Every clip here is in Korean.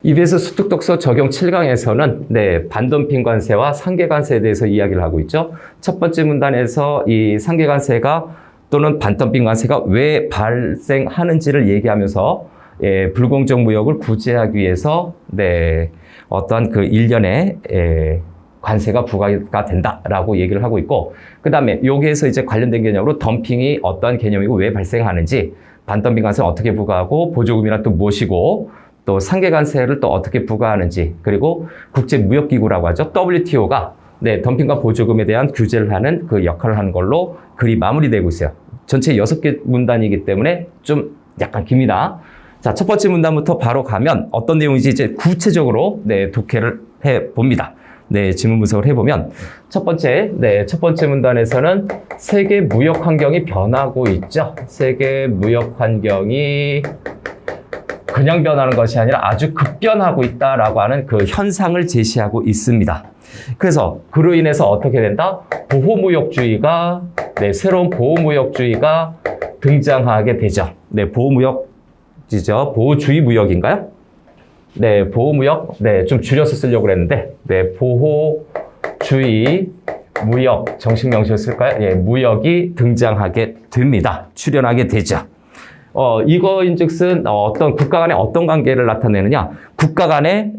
EBS 수특독서 적용 7강에서는 반덤핑 관세와 상계 관세에 대해서 이야기를 하고 있죠. 첫 번째 문단에서 이 상계 관세가 또는 반덤핑 관세가 왜 발생하는지를 얘기하면서 불공정 무역을 구제하기 위해서 어떠한 그 일련의 관세가 부과가 된다라고 얘기를 하고 있고, 그 다음에 여기에서 이제 관련된 개념으로 덤핑이 어떠한 개념이고 왜 발생하는지, 반덤핑 관세는 어떻게 부과하고 보조금이란 또 무엇이고, 또 상계 관세를 또 어떻게 부과하는지, 그리고 국제무역기구라고 하죠. WTO가 덤핑과 보조금에 대한 규제를 하는 그 역할을 하는 걸로 글이 마무리되고 있어요. 전체 6개 문단이기 때문에 좀 약간 깁니다. 자, 첫 번째 문단부터 바로 가면 어떤 내용인지 이제 구체적으로 독해를 해 봅니다. 지문 분석을 해보면 첫 번째 문단에서는 세계 무역 환경이 변하고 있죠. 세계 무역 환경이 그냥 변하는 것이 아니라 아주 급변하고 있다라고 하는 그 현상을 제시하고 있습니다. 그래서 그로 인해서 어떻게 된다? 보호무역주의가 새로운 보호무역주의가 등장하게 되죠. 보호무역이죠. 보호주의 무역인가요? 보호무역. 좀 줄여서 쓰려고 그랬는데, 보호주의 무역, 정식 명칭을 쓸까요? 무역이 등장하게 됩니다. 출현하게 되죠. 이거인즉슨 어떤 국가 간의 어떤 관계를 나타내느냐? 국가 간에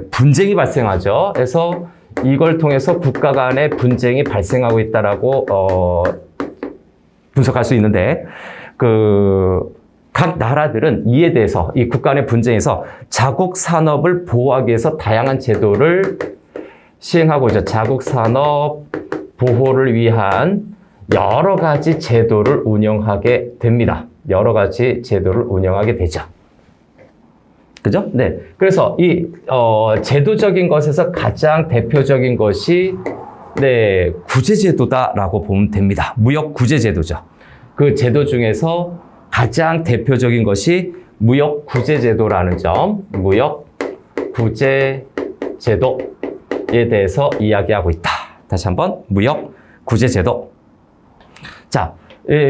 분쟁이 발생하죠. 그래서 이걸 통해서 국가 간의 분쟁이 발생하고 있다라고 분석할 수 있는데, 각 나라들은 이에 대해서 이 국가 간의 분쟁에서 자국 산업을 보호하기 위해서 다양한 제도를 시행하고 있죠. 자국 산업 보호를 위한 여러 가지 제도를 운영하게 됩니다. 여러 가지 제도를 운영하게 되죠. 그죠? 그래서 이 제도적인 것에서 가장 대표적인 것이 구제제도다라고 보면 됩니다. 무역 구제제도죠. 그 제도 중에서 가장 대표적인 것이 무역 구제제도라는 점, 무역 구제제도에 대해서 이야기하고 있다. 다시 한번 무역 구제제도. 자,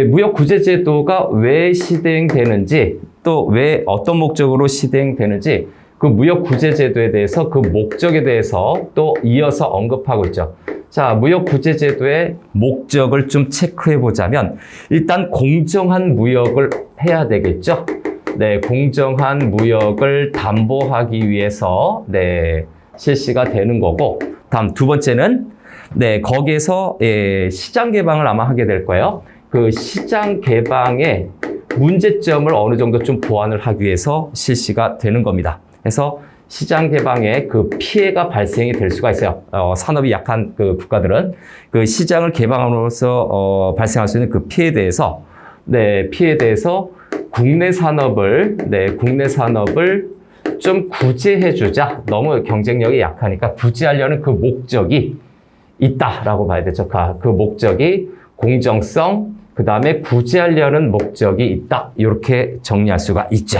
무역 구제제도가 왜 시행되는지, 또 왜 어떤 목적으로 시행되는지, 그 무역 구제제도에 대해서 그 목적에 대해서 또 이어서 언급하고 있죠. 자, 무역 구제제도의 목적을 좀 체크해 보자면, 일단 공정한 무역을 해야 되겠죠. 공정한 무역을 담보하기 위해서 실시가 되는 거고, 다음 두 번째는 거기에서 시장 개방을 아마 하게 될 거예요. 그 시장 개방의 문제점을 어느 정도 좀 보완을 하기 위해서 실시가 되는 겁니다. 그래서 시장 개방에 그 피해가 발생이 될 수가 있어요. 산업이 약한 그 국가들은 그 시장을 개방함으로써 발생할 수 있는 그 피해에 대해서 국내 산업을 좀 구제해 주자. 너무 경쟁력이 약하니까 구제하려는 그 목적이 있다라고 봐야 되죠. 그 목적이 공정성, 그 다음에 구제하려는 목적이 있다. 이렇게 정리할 수가 있죠.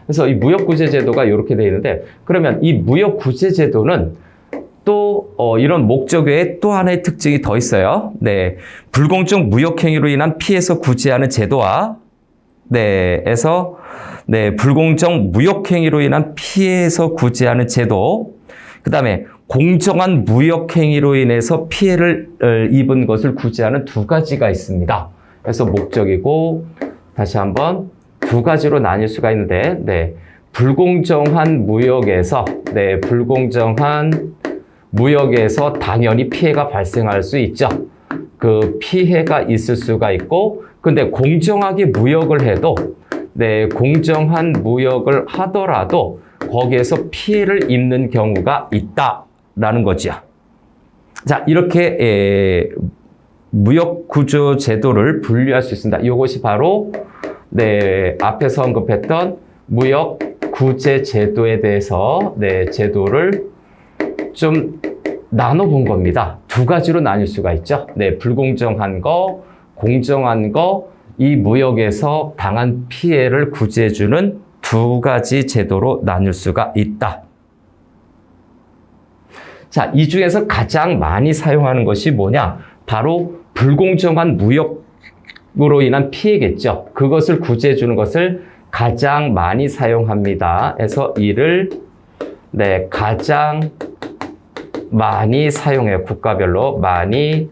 그래서 이 무역구제제도가 이렇게 되어 있는데, 그러면 이 무역구제제도는 또 이런 목적 외에 또 하나의 특징이 더 있어요. 불공정 무역행위로 인한 피해서 구제하는 제도와 불공정 무역행위로 인한 피해서 구제하는 제도, 그 다음에 공정한 무역행위로 인해서 피해를 입은 것을 구제하는 두 가지가 있습니다. 그래서 목적이고, 다시 한번 두 가지로 나뉠 수가 있는데, 불공정한 무역에서 당연히 피해가 발생할 수 있죠. 그 피해가 있을 수가 있고, 근데 공정하게 무역을 해도, 공정한 무역을 하더라도 거기에서 피해를 입는 경우가 있다라는 거죠. 자, 이렇게 무역 구조 제도를 분류할 수 있습니다. 이것이 바로 앞에서 언급했던 무역 구제 제도에 대해서 제도를 좀 나눠본 겁니다. 두 가지로 나뉠 수가 있죠. 불공정한 거, 공정한 거, 이 무역에서 당한 피해를 구제해주는 두 가지 제도로 나눌 수가 있다. 자, 이 중에서 가장 많이 사용하는 것이 뭐냐? 바로 불공정한 무역으로 인한 피해겠죠. 그것을 구제해주는 것을 가장 많이 사용합니다. 그래서 이를 네, 가장 많이 사용해요. 국가별로 많이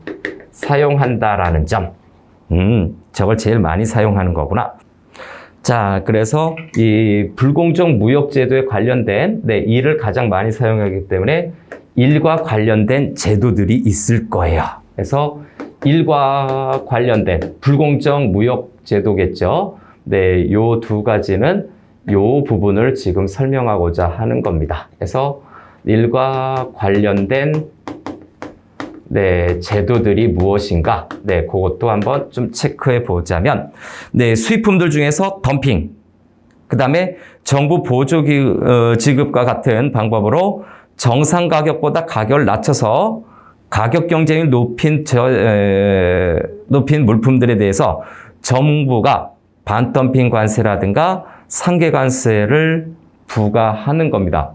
사용한다라는 점. 저걸 제일 많이 사용하는 거구나. 자, 그래서 이 불공정 무역제도에 관련된 일을 가장 많이 사용하기 때문에 일과 관련된 제도들이 있을 거예요. 그래서 일과 관련된 불공정 무역제도겠죠. 네, 요 두 가지는 요 부분을 지금 설명하고자 하는 겁니다. 그래서 일과 관련된 제도들이 무엇인가? 그것도 한번 좀 체크해 보자면, 수입품들 중에서 덤핑, 그 다음에 정부 보조 지급과 같은 방법으로 정상 가격보다 가격을 낮춰서 가격 경쟁을 높인 물품들에 대해서 정부가 반덤핑 관세라든가 상계 관세를 부과하는 겁니다.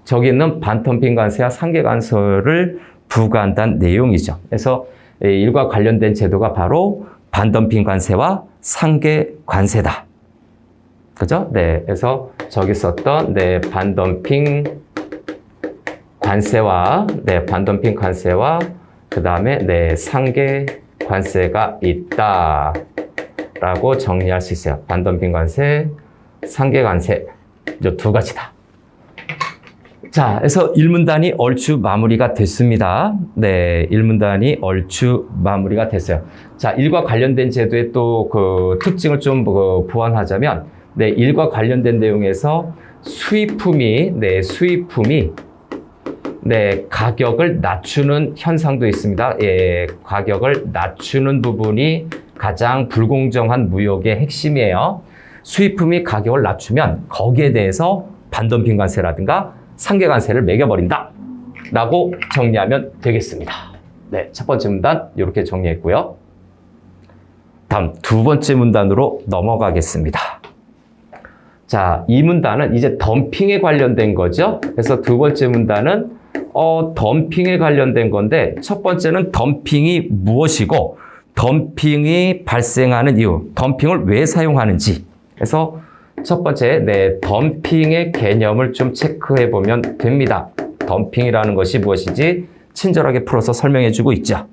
저기 있는 반덤핑 관세와 상계 관세를 부과한다는 내용이죠. 그래서 일과 관련된 제도가 바로 반덤핑 관세와 상계 관세다. 그죠? 그래서 저기 썼던 반덤핑 관세와 반덤핑 관세와 그 다음에 상계 관세가 있다라고 정리할 수 있어요. 반덤핑 관세, 상계 관세 이 두 가지다. 자, 그래서 1문단이 얼추 마무리가 됐습니다. 1문단이 얼추 마무리가 됐어요. 자, 일과 관련된 제도의 또 그 특징을 좀 보완하자면, 일과 관련된 내용에서 수입품이 가격을 낮추는 현상도 있습니다. 가격을 낮추는 부분이 가장 불공정한 무역의 핵심이에요. 수입품이 가격을 낮추면 거기에 대해서 반덤핑 관세라든가 상계 관세를 매겨버린다 라고 정리하면 되겠습니다. 첫 번째 문단 이렇게 정리했고요. 다음 두 번째 문단으로 넘어가겠습니다. 자, 이 문단은 이제 덤핑에 관련된 거죠. 그래서 두 번째 문단은 덤핑에 관련된 건데, 첫 번째는 덤핑이 무엇이고 덤핑이 발생하는 이유, 덤핑을 왜 사용하는지. 그래서 첫 번째, 덤핑의 개념을 좀 체크해 보면 됩니다. 덤핑이라는 것이 무엇인지 친절하게 풀어서 설명해 주고 있죠.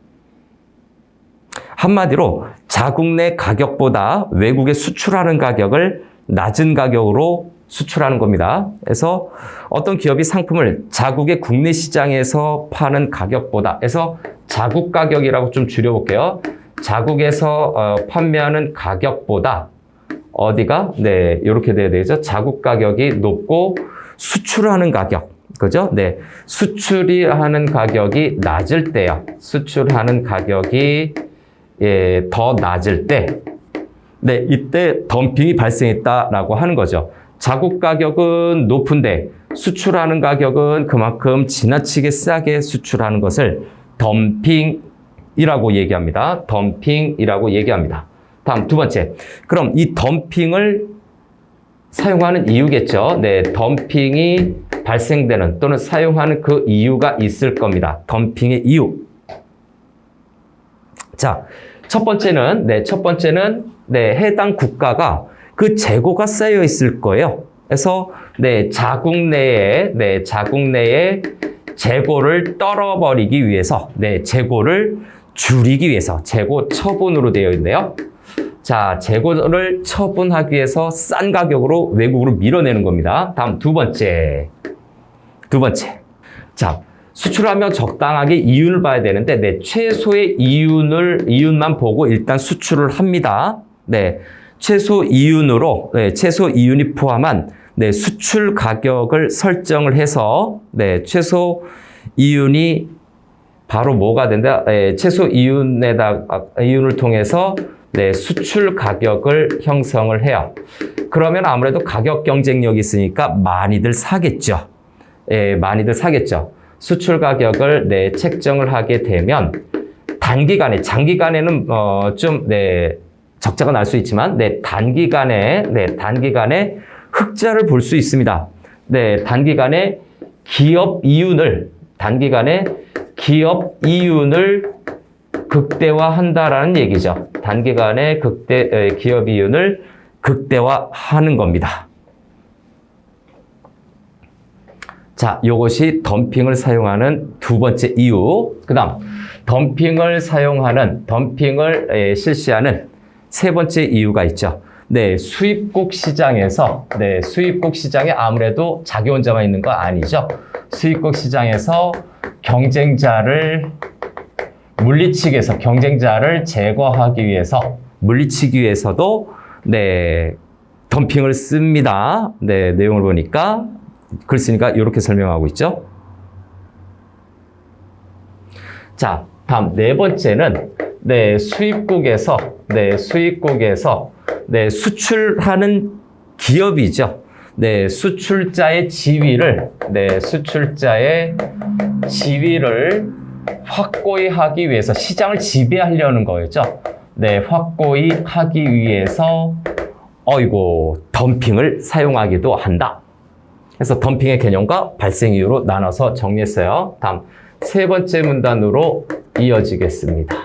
한마디로 자국 내 가격보다 외국에 수출하는 가격을 낮은 가격으로 수출하는 겁니다. 그래서 어떤 기업이 상품을 자국의 국내 시장에서 파는 가격보다, 그래서 자국 가격이라고 좀 줄여볼게요. 자국에서 판매하는 가격보다 어디가? 이렇게 돼야 되죠. 자국 가격이 높고 수출하는 가격, 그죠? 수출이 하는 가격이 낮을 때요. 수출하는 가격이 더 낮을 때, 이때 덤핑이 발생했다라고 하는 거죠. 자국 가격은 높은데 수출하는 가격은 그만큼 지나치게 싸게 수출하는 것을 덤핑이라고 얘기합니다. 덤핑이라고 얘기합니다. 다음 두 번째. 그럼 이 덤핑을 사용하는 이유겠죠. 덤핑이 발생되는 또는 사용하는 그 이유가 있을 겁니다. 덤핑의 이유. 자, 첫 번째는 해당 국가가 그 재고가 쌓여 있을 거예요. 그래서 자국 내에 재고를 떨어버리기 위해서, 재고를 줄이기 위해서, 재고 처분으로 되어 있네요. 자, 재고를 처분하기 위해서 싼 가격으로 외국으로 밀어내는 겁니다. 다음 두 번째. 자, 수출하면 적당하게 이윤을 봐야 되는데, 최소의 이윤만 보고 일단 수출을 합니다. 최소 이윤이 포함한 수출 가격을 설정을 해서, 최소 이윤이 바로 뭐가 된다? 최소 이윤을 통해서 수출 가격을 형성을 해요. 그러면 아무래도 가격 경쟁력이 있으니까 많이들 사겠죠. 많이들 사겠죠. 수출 가격을 책정을 하게 되면 단기간에, 장기간에는 좀 적자가 날 수 있지만 단기간에 흑자를 볼 수 있습니다. 단기간에 기업 이윤을 극대화한다라는 얘기죠. 단기간에 기업 이윤을 극대화하는 겁니다. 자, 요것이 덤핑을 사용하는 두 번째 이유. 그 다음, 덤핑을 실시하는 세 번째 이유가 있죠. 네, 수입국 시장에서, 수입국 시장에 아무래도 자기 혼자만 있는 거 아니죠. 수입국 시장에서 물리치기 위해서, 경쟁자를 제거하기 위해서, 물리치기 위해서도, 덤핑을 씁니다. 내용을 보니까, 글 쓰니까 이렇게 설명하고 있죠. 자, 다음 네 번째는, 수입국에서, 수출하는 기업이죠. 수출자의 지위를 확고히 하기 위해서 시장을 지배하려는 거였죠. 확고히 하기 위해서 덤핑을 사용하기도 한다. 그래서 덤핑의 개념과 발생 이유로 나눠서 정리했어요. 다음 세 번째 문단으로 이어지겠습니다.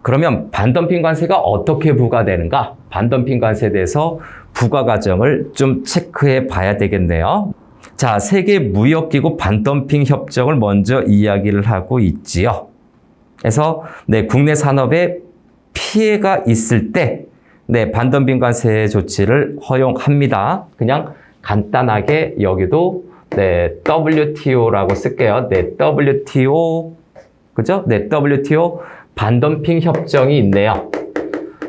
그러면 반덤핑 관세가 어떻게 부과되는가? 반덤핑 관세에 대해서 부과 과정을 좀 체크해 봐야 되겠네요. 자, 세계 무역기구 반덤핑 협정을 먼저 이야기를 하고 있지요. 그래서 국내 산업에 피해가 있을 때 반덤핑 관세 조치를 허용합니다. 그냥 간단하게 여기도 WTO라고 쓸게요. WTO 그죠? WTO 반덤핑 협정이 있네요.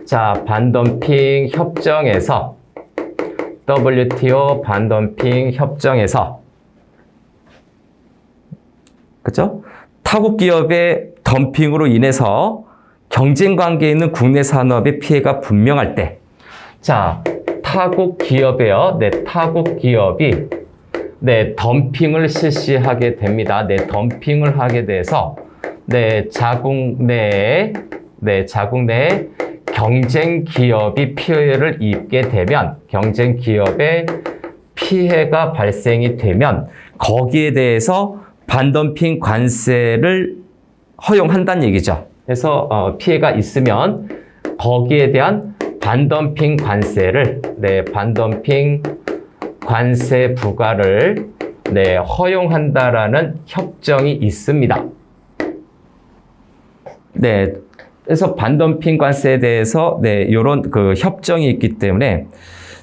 자, 반덤핑 협정에서 WTO 반덤핑 협정에서 그죠? 타국 기업의 덤핑으로 인해서 경쟁 관계에 있는 국내 산업의 피해가 분명할 때, 자, 타국 기업이요. 타국 기업이 덤핑을 실시하게 됩니다. 덤핑을 하게 돼서 자국 내에 경쟁 기업이 피해를 입게 되면, 경쟁 기업의 피해가 발생이 되면 거기에 대해서 반덤핑 관세를 허용한다는 얘기죠. 그래서 피해가 있으면 거기에 대한 반덤핑 관세를 반덤핑 관세 부과를 허용한다라는 협정이 있습니다. 그래서 반덤핑 관세에 대해서 이런 그 협정이 있기 때문에,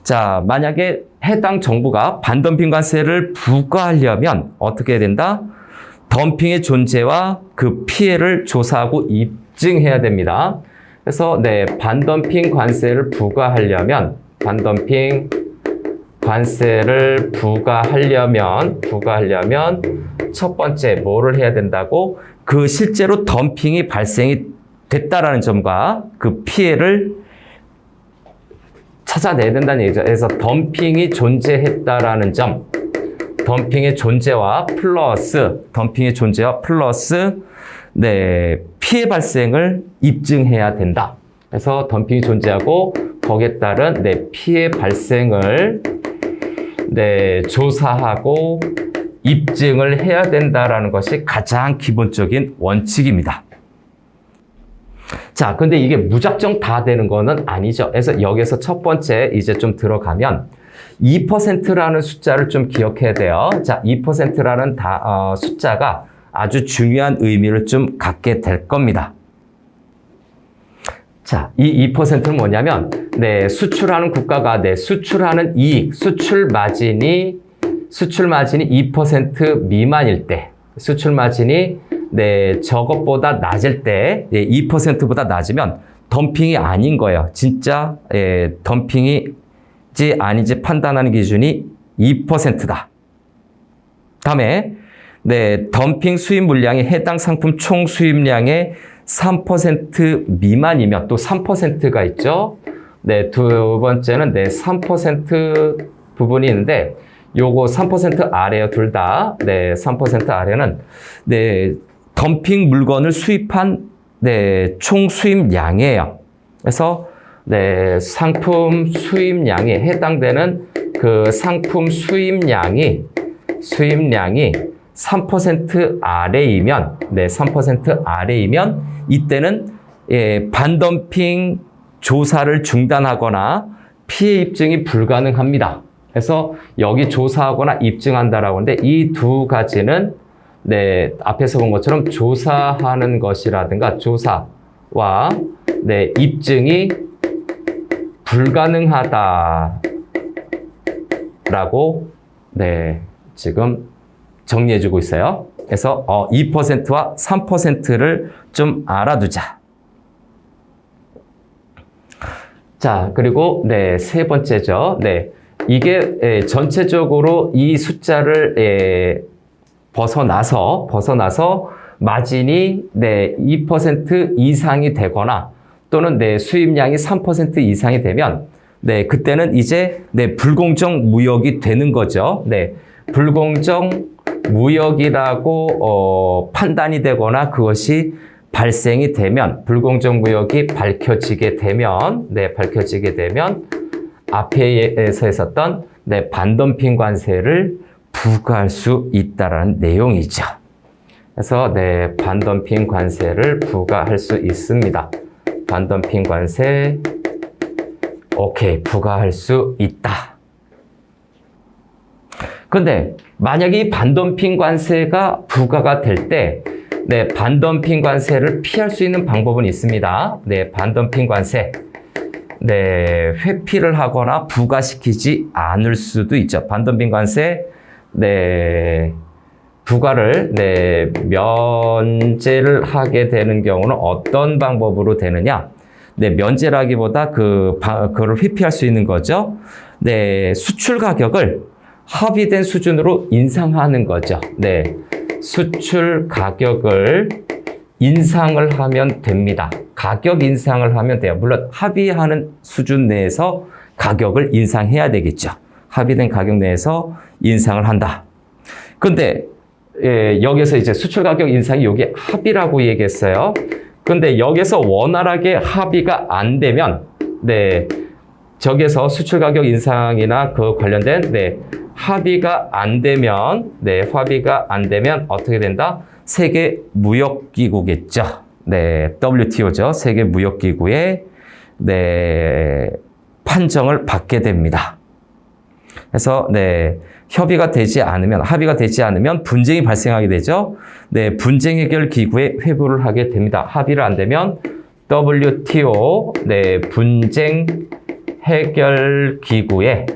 자, 만약에 해당 정부가 반덤핑 관세를 부과하려면 어떻게 해야 된다? 덤핑의 존재와 그 피해를 조사하고 입증해야 됩니다. 그래서 반덤핑 관세를 부과하려면 첫 번째 뭐를 해야 된다고? 그 실제로 덤핑이 발생이 됐다라는 점과 그 피해를 찾아내야 된다는 얘기죠. 그래서 덤핑이 존재했다라는 점, 덤핑의 존재와 플러스 피해 발생을 입증해야 된다. 그래서 덤핑이 존재하고 거기에 따른 피해 발생을 조사하고 입증을 해야 된다라는 것이 가장 기본적인 원칙입니다. 자, 근데 이게 무작정 다 되는 거는 아니죠. 그래서 여기서 첫 번째 이제 좀 들어가면 2%라는 숫자를 좀 기억해야 돼요. 자, 2%라는 숫자가 아주 중요한 의미를 좀 갖게 될 겁니다. 자, 이 2%는 뭐냐면, 수출하는 국가가 수출하는 이익, 수출 마진이 2% 미만일 때, 수출 마진이 저것보다 낮을 때, 2%보다 낮으면 덤핑이 아닌 거예요. 진짜 덤핑이지 아닌지 판단하는 기준이 2%다. 다음에 덤핑 수입 물량이 해당 상품 총 수입량의 3% 미만이면 또 3%가 있죠. 두 번째는 3% 부분이 있는데 요거 3% 아래요, 둘 다. 3% 아래는 덤핑 물건을 수입한 총 수입량이에요. 그래서 상품 수입량이 해당되는 그 상품 수입량이 3% 아래이면 3% 아래이면 이때는 반덤핑 조사를 중단하거나 피해 입증이 불가능합니다. 그래서 여기 조사하거나 입증한다라고 하는데 이 두 가지는 네, 앞에서 본 것처럼 조사하는 것이라든가 조사와 네, 입증이 불가능하다라고 네, 지금 정리해주고 있어요. 그래서 2%와 3%를 좀 알아두자. 자, 그리고 네, 세 번째죠. 네, 이게 전체적으로 이 숫자를 벗어나서 마진이 네, 2% 이상이 되거나 또는 네, 수입량이 3% 이상이 되면 네, 그때는 이제 네, 불공정 무역이 되는 거죠. 네, 불공정 무역이라고 판단이 되거나 그것이 발생이 되면 불공정 무역이 밝혀지게 되면 앞에서 했었던 네, 반덤핑 관세를 부과할 수 있다라는 내용이죠. 그래서 네, 반덤핑 관세를 부과할 수 있습니다. 반덤핑 관세 오케이, 부과할 수 있다. 근데 만약에 이 반덤핑 관세가 부과가 될 때 네, 반덤핑 관세를 피할 수 있는 방법은 있습니다. 네, 반덤핑 관세. 네, 회피를 하거나 부과시키지 않을 수도 있죠. 반덤핑 관세, 네, 부과를, 네, 면제를 하게 되는 경우는 어떤 방법으로 되느냐? 네, 면제라기보다 그거를 회피할 수 있는 거죠. 네, 수출 가격을 합의된 수준으로 인상하는 거죠. 네, 수출 가격을 인상을 하면 됩니다. 가격 인상을 하면 돼요. 물론 합의하는 수준 내에서 가격을 인상해야 되겠죠. 합의된 가격 내에서 인상을 한다. 근데 여기서 이제 수출 가격 인상이 여기 합의라고 얘기했어요. 근데 여기서 원활하게 합의가 안 되면 네, 저기서 수출 가격 인상이나 그 관련된 네, 합의가 안 되면 어떻게 된다? 세계 무역기구겠죠. 네, WTO죠. 세계 무역기구의 네, 판정을 받게 됩니다. 그래서 네, 합의가 되지 않으면 분쟁이 발생하게 되죠. 네, 분쟁 해결 기구에 회부를 하게 됩니다. 합의를 안 되면 WTO 네, 분쟁 해결 기구에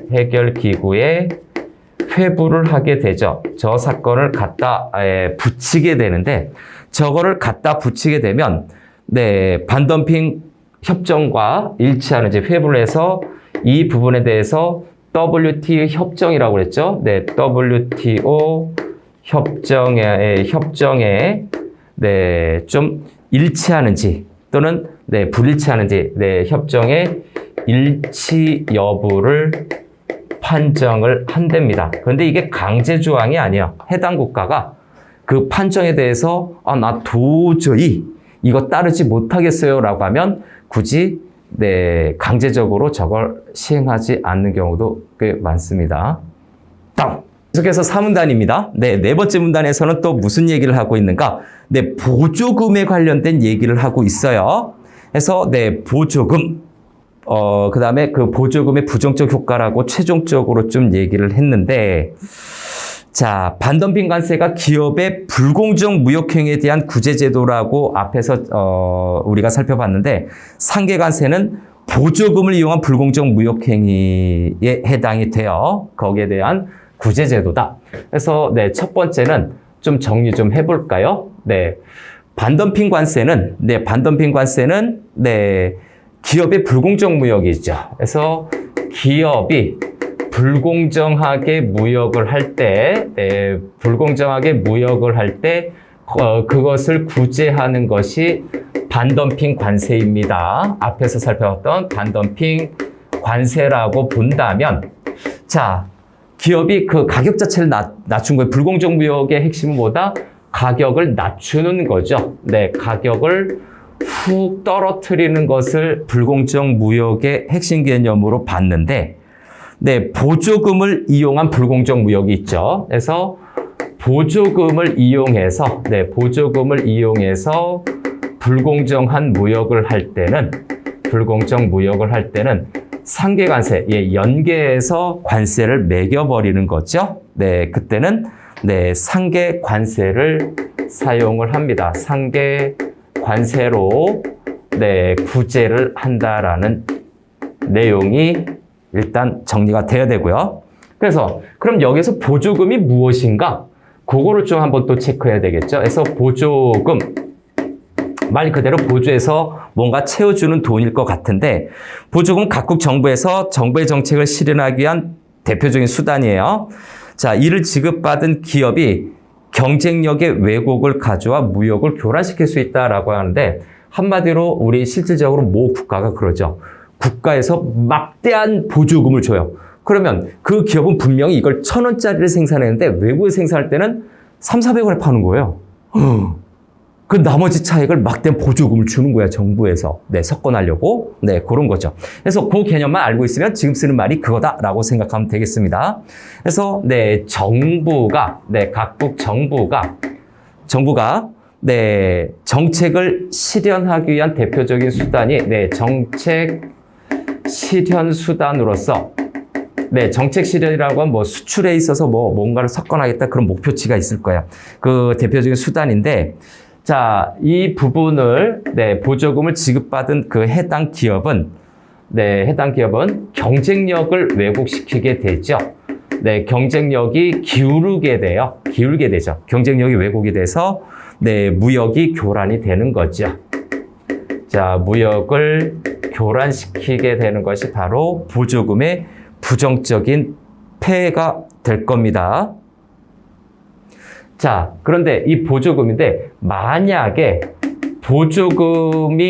회부를 하게 되죠. 저 사건을 갖다 붙이게 되는데 저거를 갖다 붙이게 되면 네, 반덤핑 협정과 일치하는 이제 회부를 해서 이 부분에 대해서 WTO 협정이라고 그랬죠. 네, WTO 협정에 네, 좀 일치하는지 또는 네, 불일치하는지 네, 협정의 일치 여부를 판정을 한답니다. 그런데 이게 강제 조항이 아니에요. 해당 국가가 그 판정에 대해서 나 도저히 이거 따르지 못하겠어요 라고 하면 굳이 네, 강제적으로 저걸 시행하지 않는 경우도 꽤 많습니다. 다음. 계속해서 4문단입니다. 네, 네 번째 문단에서는 또 무슨 얘기를 하고 있는가? 네, 보조금에 관련된 얘기를 하고 있어요. 그래서 네, 보조금. 그 다음에 그 보조금의 부정적 효과라고 최종적으로 좀 얘기를 했는데, 자, 반덤핑 관세가 기업의 불공정 무역행위에 대한 구제제도라고 앞에서 우리가 살펴봤는데, 상계 관세는 보조금을 이용한 불공정 무역행위에 해당이 돼요. 거기에 대한 구제제도다. 그래서 네, 첫 번째는 좀 정리 좀 해볼까요? 네, 반덤핑 관세는 기업의 불공정 무역이죠. 그래서 기업이 불공정하게 무역을 할 때, 그것을 구제하는 것이 반덤핑 관세입니다. 앞에서 살펴봤던 반덤핑 관세라고 본다면, 자, 기업이 그 가격 자체를 낮춘 거예요. 불공정 무역의 핵심은 뭐다? 가격을 낮추는 거죠. 네, 가격을 훅 떨어뜨리는 것을 불공정 무역의 핵심 개념으로 봤는데, 네, 보조금을 이용한 불공정 무역이 있죠. 그래서 보조금을 이용해서 불공정한 무역을 할 때는 불공정 무역을 할 때는 상계관세, 연계해서 관세를 매겨버리는 거죠. 네, 그때는 네, 상계관세를 사용을 합니다. 상계관세로 네, 구제를 한다라는 내용이 일단 정리가 돼야 되고요. 그래서 그럼 여기서 보조금이 무엇인가? 그거를 좀 한번 또 체크해야 되겠죠. 그래서 보조금, 말 그대로 보조해서 뭔가 채워주는 돈일 것 같은데, 보조금 각국 정부에서 정부의 정책을 실현하기 위한 대표적인 수단이에요. 자, 이를 지급받은 기업이 경쟁력의 왜곡을 가져와 무역을 교란시킬 수 있다라고 하는데, 한마디로 우리 실질적으로 모 국가가 그러죠. 국가에서 막대한 보조금을 줘요. 그러면 그 기업은 분명히 이걸 1,000원짜리를 생산했는데 외부에 생산할 때는 300~400원에 파는 거예요. 그 나머지 차익을 막대한 보조금을 주는 거야, 정부에서. 네, 석권하려고. 네, 그런 거죠. 그래서 그 개념만 알고 있으면 지금 쓰는 말이 그거다라고 생각하면 되겠습니다. 그래서 네, 각국 정부가 네, 정책을 실현하기 위한 대표적인 수단이 네, 정책 실현 수단으로서 네, 정책 실현이라고 하면 뭐 수출에 있어서 뭐 뭔가를 석권하겠다 그런 목표치가 있을 거예요. 그 대표적인 수단인데, 자, 이 부분을 네, 보조금을 지급받은 그 해당 기업은 경쟁력을 왜곡시키게 되죠. 네, 경쟁력이 기울게 되죠. 경쟁력이 왜곡이 돼서 네, 무역이 교란이 되는 거죠. 자, 무역을 교란시키게 되는 것이 바로 보조금의 부정적인 폐해가 될 겁니다. 자, 그런데 이 보조금인데 만약에 보조금이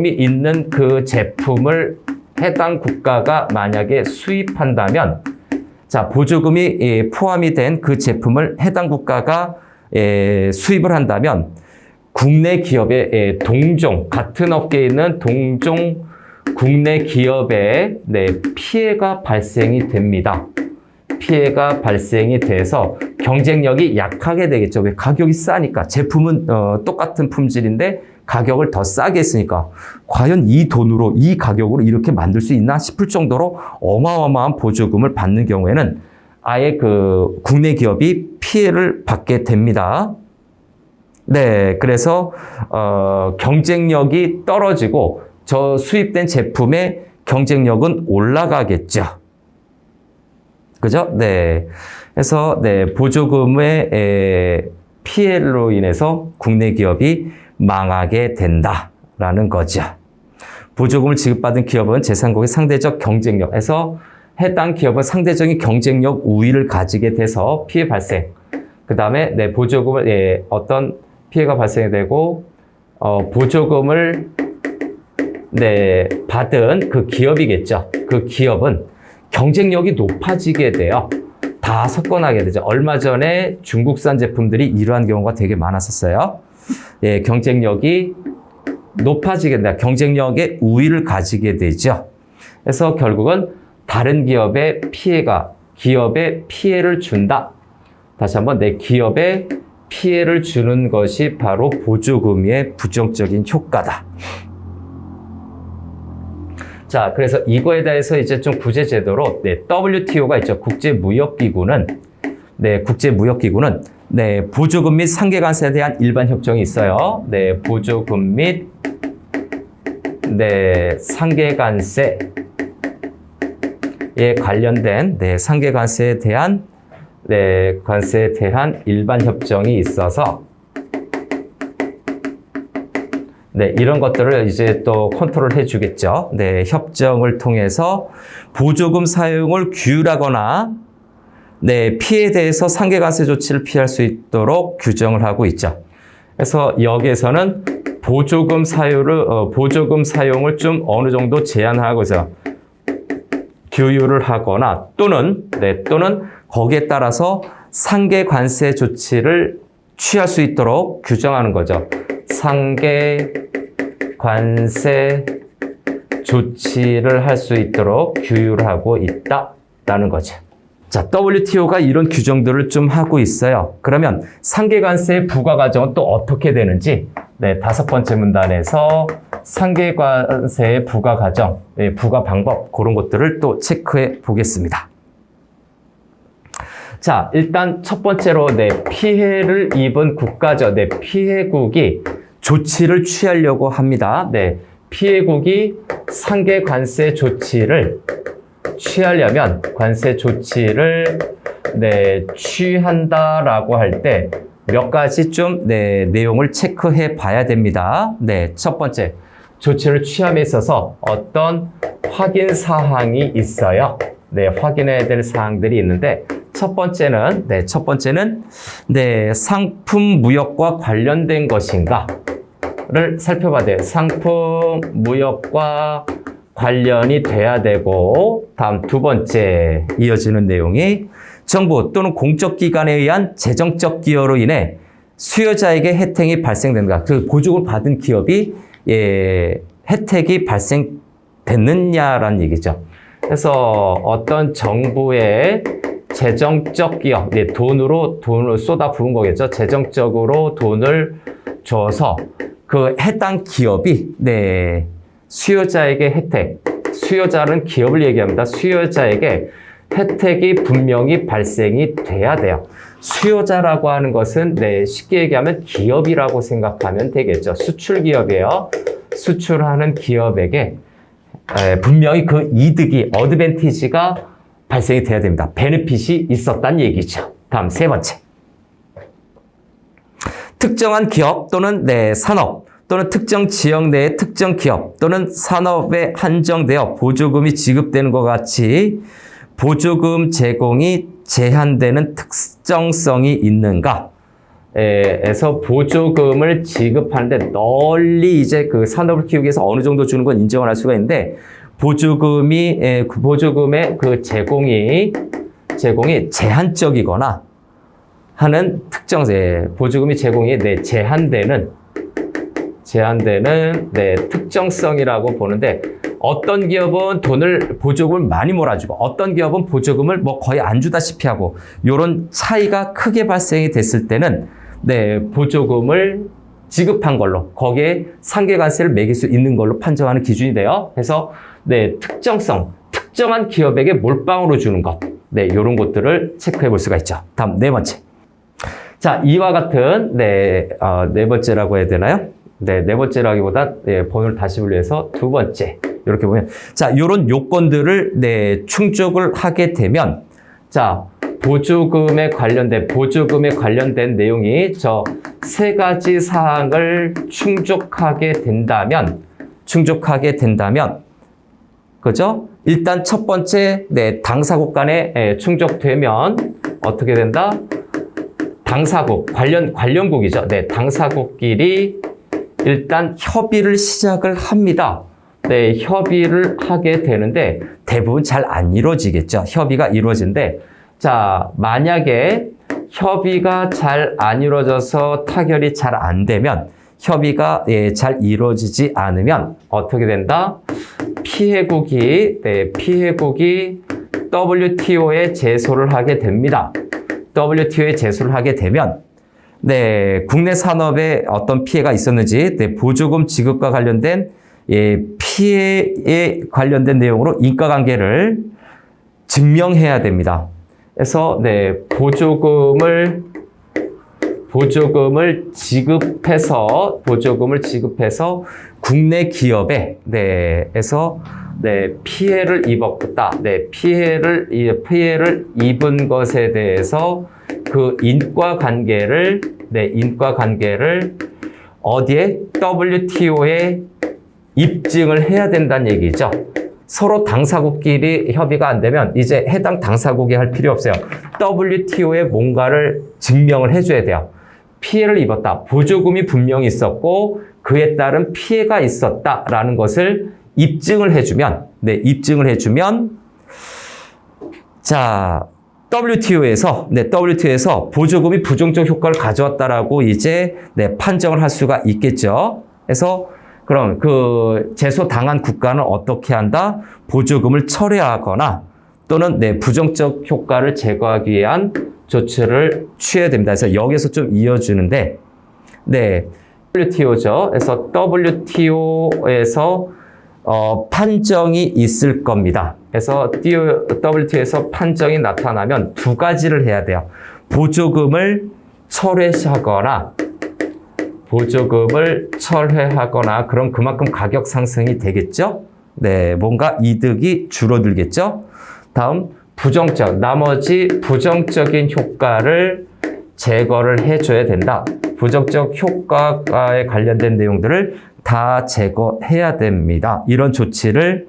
있는 그 제품을 해당 국가가 만약에 수입한다면, 자, 보조금이 포함이 된 그 제품을 해당 국가가 수입을 한다면 국내 기업의 같은 업계에 있는 동종 국내 기업에 피해가 발생이 됩니다. 피해가 발생이 돼서 경쟁력이 약하게 되겠죠. 왜? 가격이 싸니까. 제품은 똑같은 품질인데 가격을 더 싸게 했으니까 과연 이 돈으로, 이 가격으로 이렇게 만들 수 있나 싶을 정도로 어마어마한 보조금을 받는 경우에는 아예 그 국내 기업이 피해를 받게 됩니다. 네, 그래서 경쟁력이 떨어지고 저 수입된 제품의 경쟁력은 올라가겠죠. 그죠? 네. 그래서 네, 보조금의 피해로 인해서 국내 기업이 망하게 된다라는 거죠. 보조금을 지급받은 기업은 제3국의 상대적 경쟁력에서 해당 기업은 상대적인 경쟁력 우위를 가지게 돼서 피해 발생. 그 다음에 네, 보조금을 어떤 피해가 발생이 되고 보조금을 네, 받은 그 기업이겠죠. 그 기업은 경쟁력이 높아지게 돼요. 다 석권하게 되죠. 얼마 전에 중국산 제품들이 이러한 경우가 되게 많았었어요. 예, 경쟁력이 높아지게 된다. 경쟁력의 우위를 가지게 되죠. 그래서 결국은 다른 기업의 피해를 준다. 다시 한번 내 기업에 피해를 주는 것이 바로 보조금의 부정적인 효과다. 자, 그래서 이거에 대해서 이제 좀 구체제도로 WTO가 있죠. 국제무역기구는 보조금 및 상계관세에 대한 일반 협정이 있어요. 네, 보조금 및 상계관세에 관련된 상계관세에 대한 관세에 대한 일반 협정이 있어서 이런 것들을 이제 또 컨트롤 해주겠죠. 협정을 통해서 보조금 사용을 규율하거나 피해에 대해서 상계관세 조치를 피할 수 있도록 규정을 하고 있죠. 그래서 여기에서는 보조금 사용을 좀 어느 정도 제한하고서 규율을 하거나 또는 거기에 따라서 상계관세 조치를 취할 수 있도록 규정하는 거죠. 상계관세 조치를 할 수 있도록 규율하고 있다라는 거죠. 자, WTO가 이런 규정들을 좀 하고 있어요. 그러면 상계관세 부과 과정은 또 어떻게 되는지 5번째 문단에서 상계관세의 부과 과정, 부과 방법 그런 것들을 또 체크해 보겠습니다. 자, 일단 첫 번째로 피해를 입은 국가죠. 피해국이 조치를 취하려고 합니다. 피해국이 상계관세 조치를 취하려면 관세 조치를 취한다라고 할 때 몇 가지 좀 내용을 체크해 봐야 됩니다. 첫 번째, 조치를 취함에 있어서 어떤 확인 사항이 있어요. 확인해야 될 사항들이 있는데 첫 번째는 상품 무역과 관련된 것인가를 살펴봐야 돼요. 상품 무역과 관련이 돼야 되고, 다음 두 번째 이어지는 내용이 정부 또는 공적기관에 의한 재정적 기여로 인해 수요자에게 혜택이 발생된다. 그 보조금을 받은 기업이 혜택이 발생됐느냐라는 얘기죠. 그래서 어떤 정부의 재정적 기여, 돈을 쏟아 부은 거겠죠. 재정적으로 돈을 줘서 그 해당 기업이 수요자에게 혜택, 수요자는 기업을 얘기합니다. 수요자에게 혜택이 분명히 발생이 돼야 돼요. 수요자라고 하는 것은 쉽게 얘기하면 기업이라고 생각하면 되겠죠. 수출 기업이에요. 수출하는 기업에게 분명히 그 이득이, 어드밴티지가 발생이 돼야 됩니다. 베네핏이 있었다는 얘기죠. 다음 세 번째. 특정한 기업 또는 산업 또는 특정 지역 내의 특정 기업 또는 산업에 한정되어 보조금이 지급되는 것 같이 보조금 제공이 제한되는 특정성이 있는가? 에서 보조금을 지급하는데 널리 이제 그 산업을 키우기 위해서 어느 정도 주는 건 인정을 할 수가 있는데 보조금의 그 제공이 제한적이거나 하는 보조금이 제공이 제한되는 특정성이라고 보는데 어떤 기업은 보조금을 많이 몰아주고 어떤 기업은 보조금을 거의 안 주다시피 하고 이런 차이가 크게 발생이 됐을 때는 보조금을 지급한 걸로 거기에 상계관세를 매길 수 있는 걸로 판정하는 기준이 돼요. 그래서 특정한 기업에게 몰빵으로 주는 것, 이런 것들을 체크해 볼 수가 있죠. 다음 네 번째. 자, 이와 같은 네 번째라고 해야 되나요? 네 번째라기보다 번호를 다시 분류해서 두 번째. 이렇게 보면 자, 이런 요건들을 충족을 하게 되면 자, 보조금에 관련된 내용이 저 세 가지 사항을 충족하게 된다면 그죠? 일단 첫 번째 당사국 간에 충족되면 어떻게 된다? 당사국 관련국이죠. 당사국끼리 일단 협의를 시작을 합니다. 협의를 하게 되는데 대부분 잘 안 이루어지겠죠. 협의가 이루어지는데 자, 만약에 협의가 잘 안 이루어져서 타결이 잘 안 되면 협의가 잘 이루어지지 않으면 어떻게 된다? 피해국이 WTO에 제소를 하게 됩니다. WTO에 제소를 하게 되면 국내 산업에 어떤 피해가 있었는지 보조금 지급과 관련된 피해에 관련된 내용으로 인과관계를 증명해야 됩니다. 그래서 보조금을 지급해서 국내 기업에 피해를 입었다. 피해를 입은 것에 대해서 그 인과관계를 어디에 WTO에 입증을 해야 된다는 얘기죠. 서로 당사국끼리 협의가 안 되면 이제 해당 당사국이 할 필요 없어요. WTO에 뭔가를 증명을 해줘야 돼요. 피해를 입었다. 보조금이 분명히 있었고 그에 따른 피해가 있었다라는 것을 입증을 해주면 자, WTO에서 보조금이 부정적 효과를 가져왔다라고 이제 판정을 할 수가 있겠죠. 그래서 그럼 그 제소 당한 국가는 어떻게 한다? 보조금을 철회하거나 또는 부정적 효과를 제거하기 위한 조치를 취해야 됩니다. 그래서 여기서 좀 이어주는데 WTO죠. 그래서 WTO에서 판정이 있을 겁니다. 그래서 WTO에서 판정이 나타나면 두 가지를 해야 돼요. 보조금을 철회하거나 그럼 그만큼 가격 상승이 되겠죠? 네, 뭔가 이득이 줄어들겠죠? 다음, 나머지 부정적인 효과를 제거를 해줘야 된다. 부정적 효과에 관련된 내용들을 다 제거해야 됩니다. 이런 조치를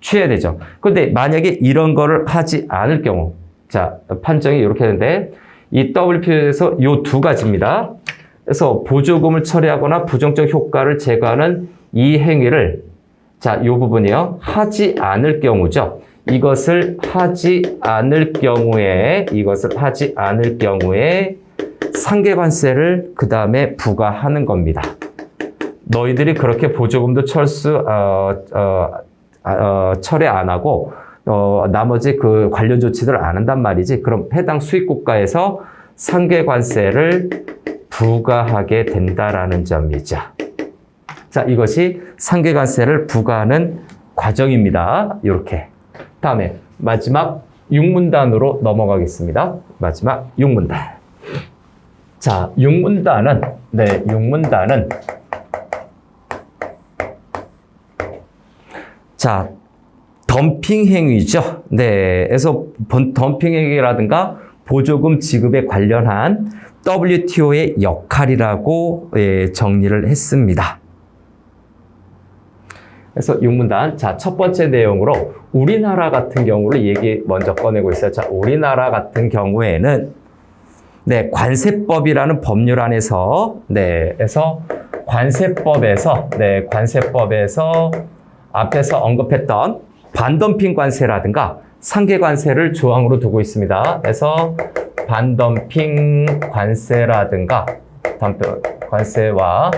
취해야 되죠. 그런데 만약에 이런 거를 하지 않을 경우, 자, 판정이 이렇게 되는데 이 WTO에서 이 두 가지입니다. 그래서 보조금을 철회하거나 부정적 효과를 제거하는 이 행위를, 자, 이 부분이요, 하지 않을 경우죠. 이것을 하지 않을 경우에 상계관세를 그 다음에 부과하는 겁니다. 너희들이 그렇게 보조금도 철회 안 하고 나머지 그 관련 조치들을 안 한단 말이지. 그럼 해당 수입국가에서 상계관세를 부과하게 된다라는 점이죠. 자, 이것이 상계관세를 부과하는 과정입니다. 이렇게. 다음에 마지막 6문단으로 넘어가겠습니다. 마지막 6문단. 자, 6문단은 자, 덤핑 행위죠. 네, 그래서 덤핑 행위라든가 보조금 지급에 관련한 WTO의 역할이라고 정리를 했습니다. 그래서 6문단, 자, 첫 번째 내용으로 우리나라 같은 경우를 먼저 꺼내고 있어요. 자, 우리나라 같은 경우에는 관세법이라는 법률 안에서 그래서 관세법에서 앞에서 언급했던 반덤핑 관세라든가 상계관세를 조항으로 두고 있습니다. 그래서 반덤핑 관세라든가 관세와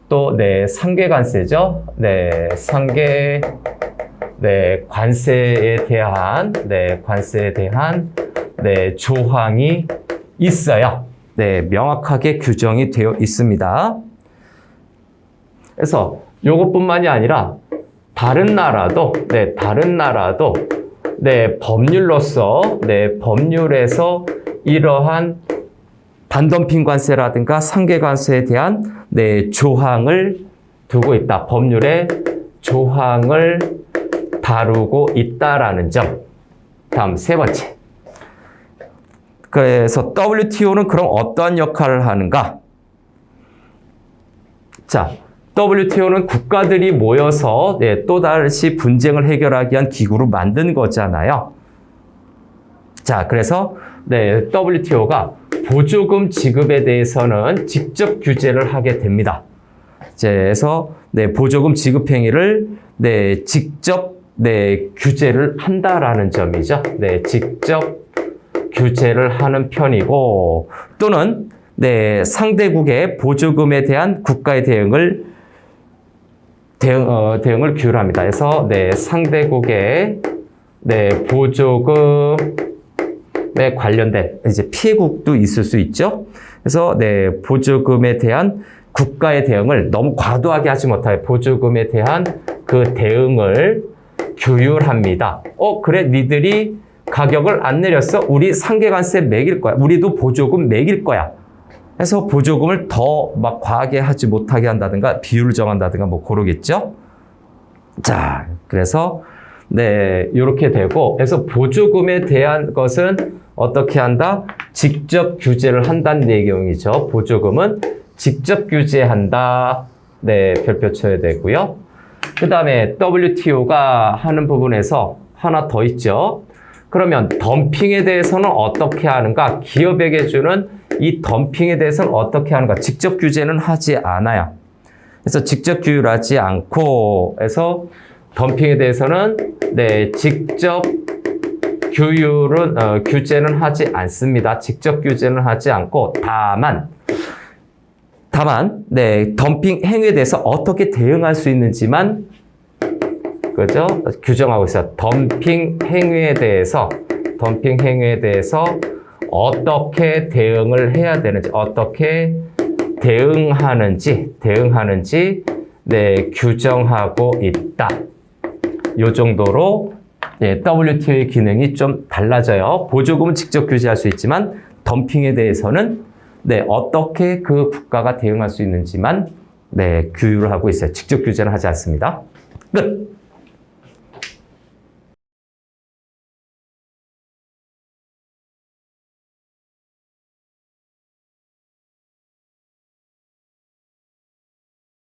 또 상계관세죠. 관세에 대한 조항이 있어요. 명확하게 규정이 되어 있습니다. 그래서 이것뿐만이 아니라 다른 나라도 법률에서 이러한 반덤핑 관세라든가 상계관세에 대한 조항을 두고 있다. 법률에 조항을 다루고 있다라는 점. 다음 세 번째. 그래서 WTO는 그럼 어떠한 역할을 하는가? 자, WTO는 국가들이 모여서 또다시 분쟁을 해결하기 위한 기구로 만든 거잖아요. 자, 그래서 WTO가 보조금 지급에 대해서는 직접 규제를 하게 됩니다. 그래서 보조금 지급 행위를 직접 규제를 한다라는 점이죠. 직접 규제를 하는 편이고, 또는 상대국의 보조금에 대한 국가의 대응을 규율합니다. 그래서 상대국의 보조금에 관련된 이제 피해국도 있을 수 있죠. 그래서 보조금에 대한 국가의 대응을 너무 과도하게 하지 못하게 보조금에 대한 그 대응을 규율합니다. 그래, 니들이 가격을 안 내렸어? 우리 상계관세 매길 거야. 우리도 보조금 매길 거야. 해서 보조금을 더 막 과하게 하지 못하게 한다든가 비율을 정한다든가 뭐 그러겠죠. 자, 그래서 이렇게 되고, 그래서 보조금에 대한 것은 어떻게 한다? 직접 규제를 한다는 내용이죠. 보조금은 직접 규제한다. 별표 쳐야 되고요. 그 다음에 WTO가 하는 부분에서 하나 더 있죠. 그러면 덤핑에 대해서는 어떻게 하는가? 기업에게 주는 이 덤핑에 대해서는 어떻게 하는가? 직접 규제는 하지 않아요. 그래서 직접 규율하지 않고, 해서 덤핑에 대해서는 직접 규제는 하지 않습니다. 직접 규제는 하지 않고, 다만 덤핑 행위에 대해서 어떻게 대응할 수 있는지만 그죠? 규정하고 있어요. 덤핑 행위에 대해서 어떻게 대응을 해야 되는지, 어떻게 대응하는지 네, 규정하고 있다. 요 정도로 네, WTO의 기능이 좀 달라져요. 보조금은 직접 규제할 수 있지만 덤핑에 대해서는 네, 어떻게 그 국가가 대응할 수 있는지만 네, 규율을 하고 있어요. 직접 규제는 하지 않습니다. 끝!